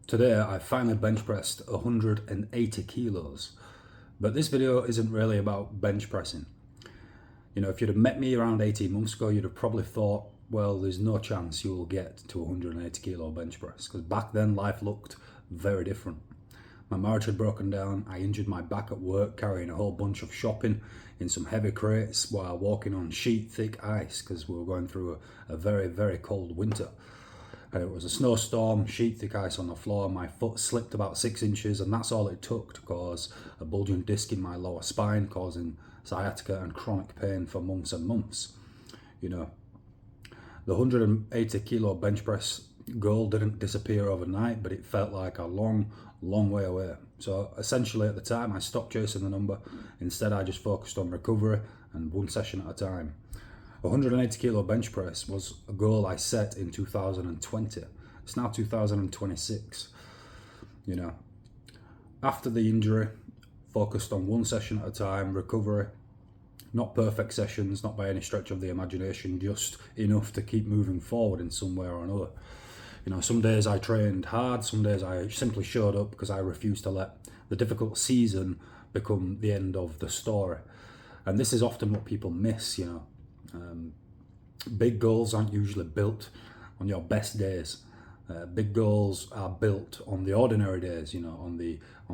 Today I finally bench pressed 180 kilos, but this video isn't really about bench pressing. You know, if you'd have met me around 18 months ago, you'd have probably thought, well, there's no chance you will get to 180 kilo bench press, because back then life looked very different. My marriage had broken down, I injured my back at work carrying a whole bunch of shopping in some heavy crates while walking on sheet thick ice because we were going through a very, very cold winter. And it was a snowstorm, sheet thick ice on the floor, my foot slipped about 6 inches, and that's all it took to cause a bulging disc in my lower spine, causing sciatica and chronic pain for months and months. You know, the 180 kilo bench press goal didn't disappear overnight, but it felt like a long way away. So essentially at the time I stopped chasing the number. Instead I just focused on recovery and one session at a time. 180 kilo bench press was a goal I set in 2020. It's now 2026. You know, after the injury, focused on one session at a time, recovery, not perfect sessions, not by any stretch of the imagination, just enough to keep moving forward in some way or another. You know, some days I trained hard, some days I simply showed up because I refused to let the difficult season become the end of the story. And this is often what people miss, you know. Big goals aren't usually built on your best days. Big goals are built on the ordinary days, you know, on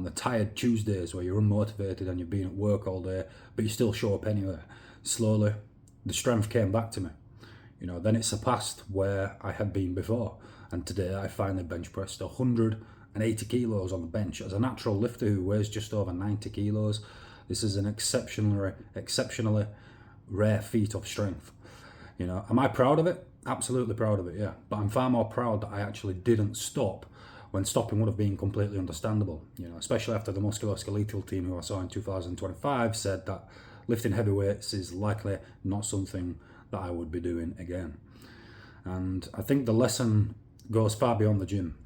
the tired Tuesdays where you're unmotivated and you've been at work all day, but you still show up anyway. Slowly, the strength came back to me. You know, then it surpassed where I had been before. And today I finally bench pressed 180 kilos on the bench. As a natural lifter who weighs just over 90 kilos, this is an exceptionally rare feat of strength. You know, am I proud of it? Absolutely proud of it, yeah. But I'm far more proud that I actually didn't stop when stopping would have been completely understandable. You know, especially after the musculoskeletal team who I saw in 2025 said that lifting heavy weights is likely not something that I would be doing again. And I think the lesson goes far beyond the gym.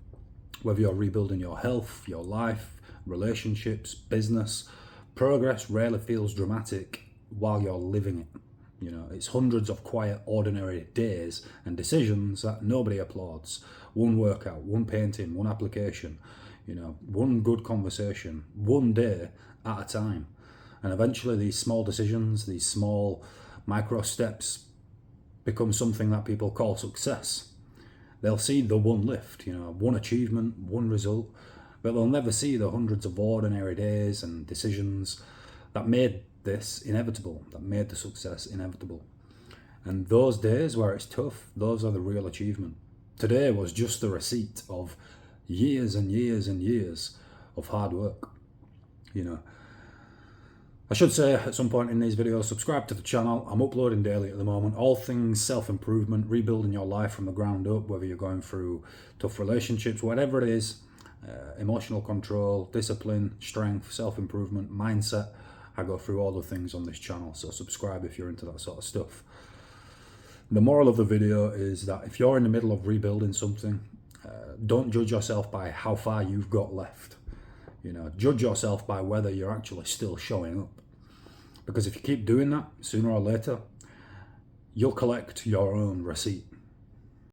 Whether you're rebuilding your health, your life, relationships, business, progress rarely feels dramatic while you're living it. You know, it's hundreds of quiet, ordinary days and decisions that nobody applauds. One workout, one painting, one application, you know, one good conversation, one day at a time. And eventually these small decisions, these small micro steps become something that people call success. They'll see the one lift, you know, one achievement, one result, but they'll never see the hundreds of ordinary days and decisions that made this inevitable, that made the success inevitable. And those days where it's tough, those are the real achievement. Today was just the receipt of years and years and years of hard work. You know, I should say at some point in these videos, subscribe to the channel. I'm uploading daily at the moment. All things self-improvement, rebuilding your life from the ground up, whether you're going through tough relationships, whatever it is, emotional control, discipline, strength, self-improvement, mindset. I go through all the things on this channel, so subscribe if you're into that sort of stuff. The moral of the video is that if you're in the middle of rebuilding something, don't judge yourself by how far you've got left. You know, judge yourself by whether you're actually still showing up. Because if you keep doing that, sooner or later, you'll collect your own receipt.